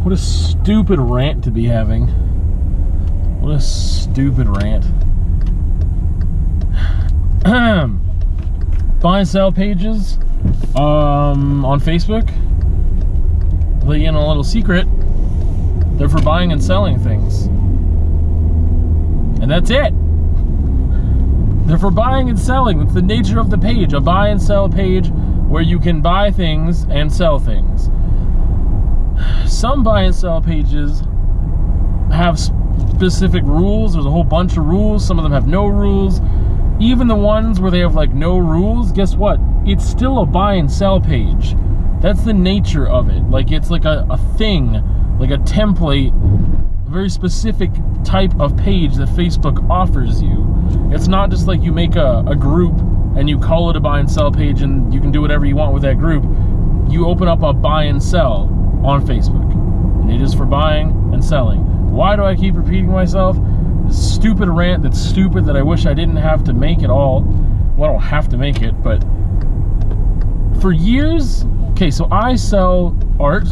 What a stupid rant to be having. What a stupid rant. Buy and sell pages on Facebook. Let you in a little secret. They're for buying and selling things. And that's it. They're for buying and selling. That's the nature of the page. A buy and sell page where you can buy things and sell things. Some buy and sell pages have specific rules. There's a whole bunch of rules. Some of them have no rules. Even the ones where they have like no rules, guess what? It's still a buy and sell page. That's the nature of it. Like it's like a thing, like a template, a very specific type of page that Facebook offers you. It's not just like you make a group and you call it a buy and sell page and you can do whatever you want with that group. You open up a buy and sell on Facebook, and it is for buying and selling. Why do I keep repeating myself? This stupid rant that's stupid that I wish I didn't have to make at all. Well, I don't have to make it, but for years, okay, so I sell art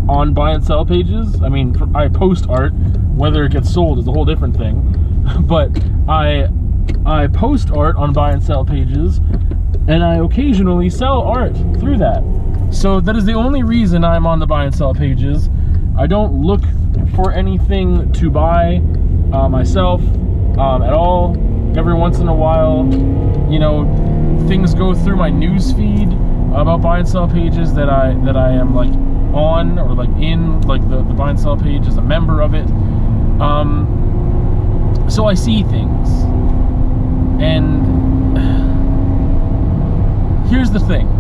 on buy and sell pages. I mean, I post art. Whether it gets sold is a whole different thing. But I post art on buy and sell pages, and I occasionally sell art through that. So that is the only reason I'm on the buy and sell pages. I don't look for anything to buy myself at all. Every once in a while, you know, things go through my news feed about buy and sell pages that I am like on or like in, like the buy and sell page as a member of it. So I see things, and here's the thing.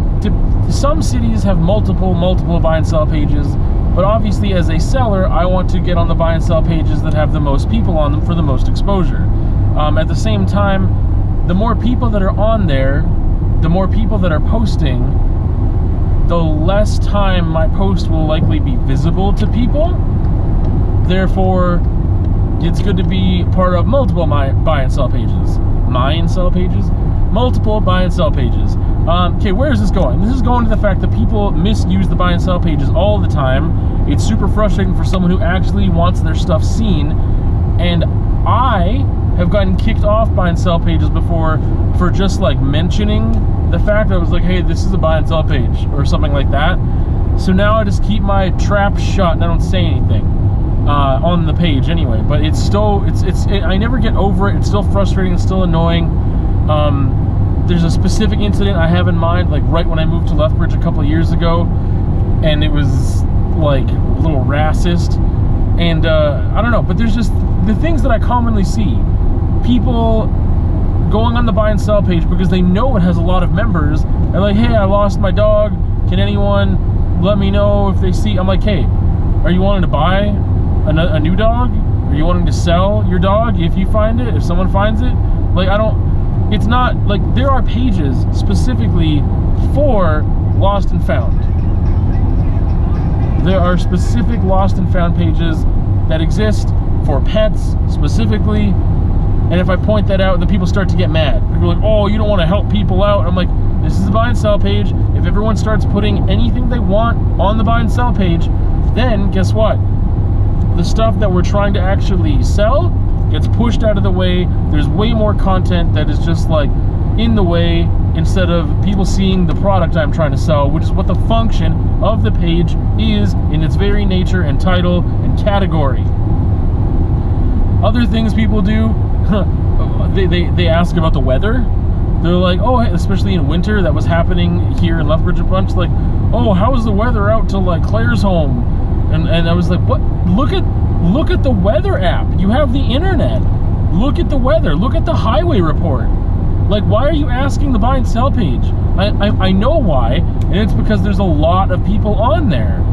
Some cities have multiple buy and sell pages, but obviously as a seller, I want to get on the buy and sell pages that have the most people on them for the most exposure. At the same time, the more people that are on there, the more people that are posting, the less time my post will likely be visible to people. Therefore, it's good to be part of multiple buy and sell pages. Multiple buy and sell pages. Okay, where is this going? This is going to the fact that people misuse the buy and sell pages all the time. It's super frustrating for someone who actually wants their stuff seen. And I have gotten kicked off buy and sell pages before for just like mentioning the fact that I was like, hey, this is a buy and sell page or something like that. So now I just keep my trap shut and I don't say anything on the page anyway. But it's still, I never get over it. It's still frustrating. It's still annoying. There's a specific incident I have in mind, like right when I moved to Lethbridge a couple of years ago, and it was like a little racist, and I don't know, but there's just the things that I commonly see. People going on the buy and sell page because they know it has a lot of members. They're like, hey, I lost my dog. Can anyone let me know if they see? I'm like, hey, are you wanting to buy a new dog? Are you wanting to sell your dog if you find it, if someone finds it? Like, it's not, like, there are pages specifically for lost and found. There are specific lost and found pages that exist for pets specifically, and if I point that out, then people start to get mad. People are like, oh, you don't want to help people out. I'm like, this is a buy and sell page. If everyone starts putting anything they want on the buy and sell page, then guess what? The stuff that we're trying to actually sell gets pushed out of the way. There's way more content that is just like in the way instead of people seeing the product I'm trying to sell, which is what the function of the page is in its very nature and title and category. Other things people do, they ask about the weather. They're like, oh, especially in winter, that was happening here in Lethbridge a bunch, like, oh, how is the weather out to like Claire's home? And I was like, what? Look at the weather app. You have the internet. Look at the weather. Look at the highway report. Like, why are you asking the buy and sell page? I know why, and it's because there's a lot of people on there.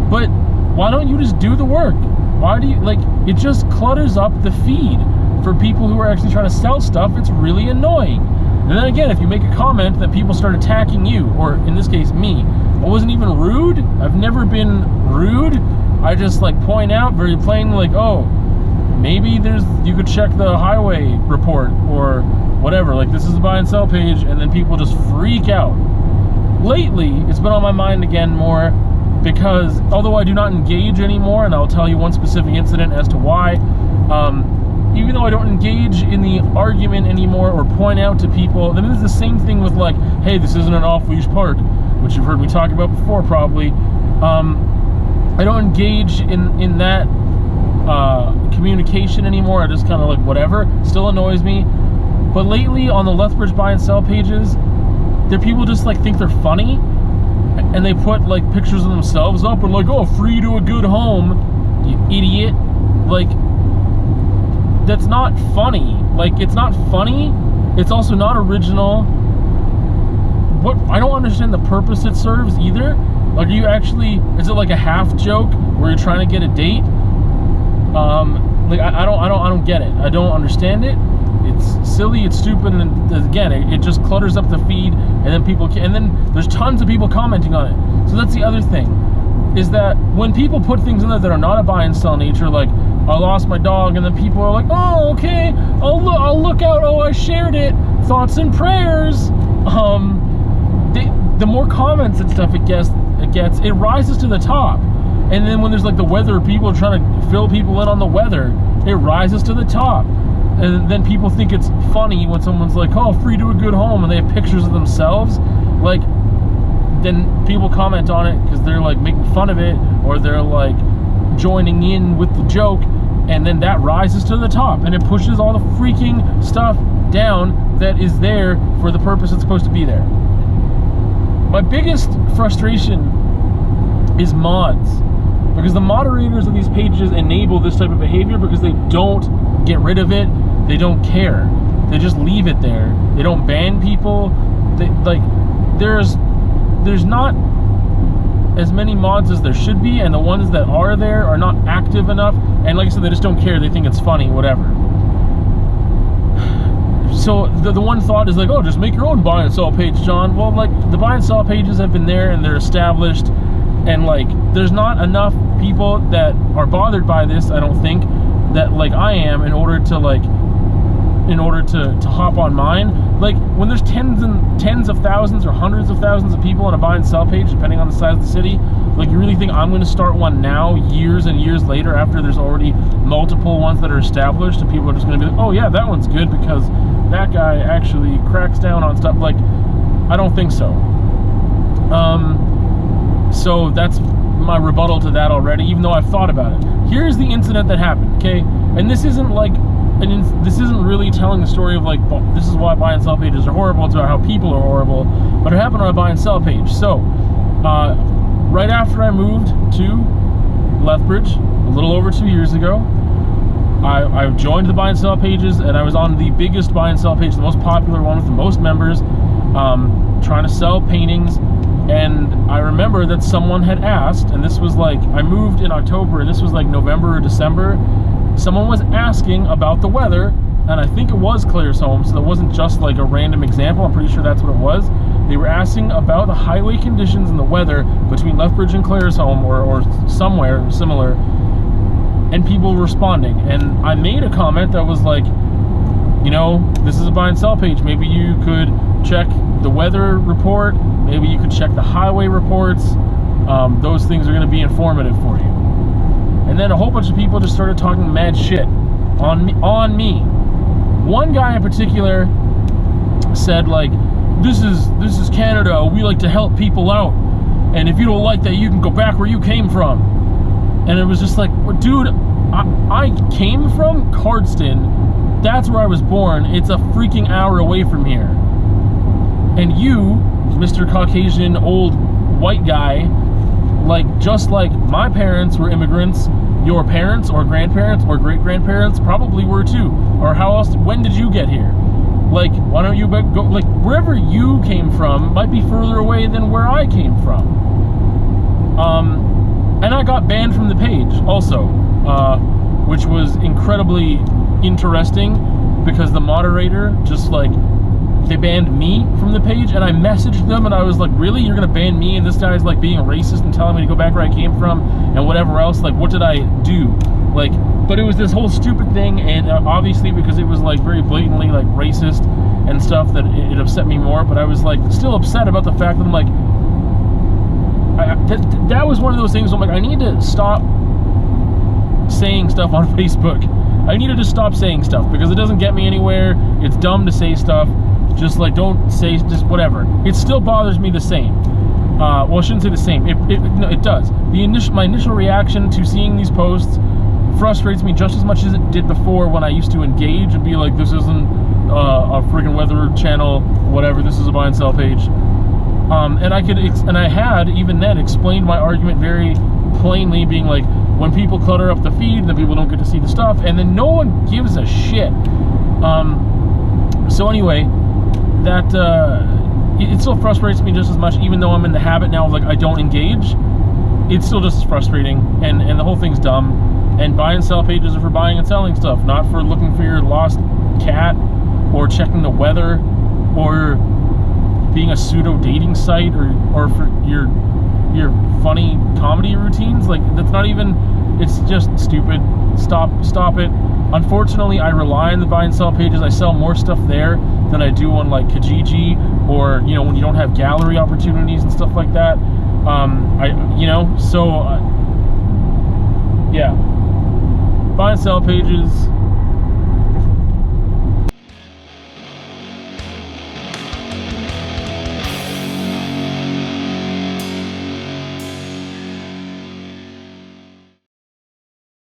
But why don't you just do the work? Why do you, like, it just clutters up the feed for people who are actually trying to sell stuff. It's really annoying. And then again, if you make a comment, then people start attacking you, or in this case, me. I wasn't even rude. I've never been rude. I just like point out very plainly, like, oh, maybe you could check the highway report or whatever. Like, this is a buy and sell page, and then people just freak out. Lately, it's been on my mind again more because although I do not engage anymore, and I'll tell you one specific incident as to why, even though I don't engage in the argument anymore or point out to people, then it's the same thing with like, hey, this isn't an off-leash park, which you've heard me talk about before probably. I don't engage in that communication anymore. I just kind of like whatever. Still annoys me. But lately on the Lethbridge buy and sell pages, there people just like think they're funny, and they put like pictures of themselves up and like, oh, free to a good home, you idiot. Like, that's not funny. Like, it's not funny. It's also not original. What, I don't understand the purpose it serves either. Like, are you actually, is it like a half joke where you're trying to get a date? Like, I don't get it. I don't understand it. It's silly, it's stupid, and again, it just clutters up the feed, and then people, and then there's tons of people commenting on it. So that's the other thing, is that when people put things in there that are not a buy and sell nature, like, I lost my dog, and then people are like, oh, okay, I'll look out, oh, I shared it, thoughts and prayers. The more comments and stuff it gets, it rises to the top. And then when there's like the weather, people are trying to fill people in on the weather, it rises to the top. And then people think it's funny when someone's like, oh, free to a good home, and they have pictures of themselves. Like, then people comment on it because they're like making fun of it, or they're like joining in with the joke, and then that rises to the top, and it pushes all the freaking stuff down that is there for the purpose it's supposed to be there. My biggest frustration is mods, because the moderators of these pages enable this type of behavior because they don't get rid of it. They don't care. They just leave it there. They don't ban people. They, like, there's not as many mods as there should be, and the ones that are there are not active enough, and like I said, they just don't care. They think it's funny, whatever. So the one thought is like, oh, just make your own buy and sell page, John. Well, like, the buy and sell pages have been there and they're established, and like, there's not enough people that are bothered by this, I don't think, that like I am, in order to hop on mine. Like, when there's tens of thousands or hundreds of thousands of people on a buy and sell page, depending on the size of the city, like, you really think I'm going to start one now, years and years later, after there's already multiple ones that are established, and people are just going to be like, oh yeah, that one's good because that guy actually cracks down on stuff? Like, I don't think so. So that's my rebuttal to that already, even though I've thought about it. Here's the incident that happened, okay? And this isn't like, this isn't really telling the story of like, this is why buy and sell pages are horrible. It's about how people are horrible, but it happened on a buy and sell page. So, right after I moved to Lethbridge, a little over 2 years ago, I joined the buy and sell pages, and I was on the biggest buy and sell page, the most popular one with the most members, trying to sell paintings. And I remember that someone had asked, and this was like, I moved in October, and this was like November or December. Someone was asking about the weather, and I think it was Claire's home, so it wasn't just like a random example. I'm pretty sure that's what it was. They were asking about the highway conditions and the weather between Lethbridge and Claire's home, or somewhere similar, and people were responding. And I made a comment that was like, you know, this is a buy and sell page. Maybe you could check the weather report. Maybe you could check the highway reports. Those things are going to be informative for you. And then a whole bunch of people just started talking mad shit on me. One guy in particular said like, this is Canada. We like to help people out. And if you don't like that, you can go back where you came from. And it was just like, dude, I came from Cardston. That's where I was born. It's a freaking hour away from here. And you, Mr. Caucasian old white guy, like, just like my parents were immigrants, your parents or grandparents or great-grandparents probably were too. Or how else, when did you get here? Like, why don't you go, like, wherever you came from might be further away than where I came from. And I got banned from the page also, which was incredibly interesting, because the moderator just like, they banned me from the page, and I messaged them and I was like, really, you're gonna ban me, and this guy's like being racist and telling me to go back where I came from and whatever else? Like, what did I do? Like, but it was this whole stupid thing, and obviously because it was like very blatantly like racist and stuff, that it upset me more. But I was like still upset about the fact that I'm like, that was one of those things where I'm like, I need to stop saying stuff on Facebook. I need to just stop saying stuff because it doesn't get me anywhere. It's dumb to say stuff. Just like, don't say, just whatever. It still bothers me the same. Well, I shouldn't say the same. No, it does. My initial reaction to seeing these posts frustrates me just as much as it did before, when I used to engage and be like, this isn't a freaking weather channel, whatever. This is a buy and sell page. And I had even then explained my argument very plainly, being like, when people clutter up the feed, then people don't get to see the stuff, and then no one gives a shit. So anyway, that it still frustrates me just as much, even though I'm in the habit now of like, I don't engage. It's still just as frustrating, and the whole thing's dumb. And buy and sell pages are for buying and selling stuff, not for looking for your lost cat, or checking the weather, or being a pseudo dating site, or for your funny comedy routines. Like, that's not even, it's just stupid. Stop it. Unfortunately, I rely on the buy and sell pages. I sell more stuff there than I do on like Kijiji, or when you don't have gallery opportunities and stuff like that. Yeah, buy and sell pages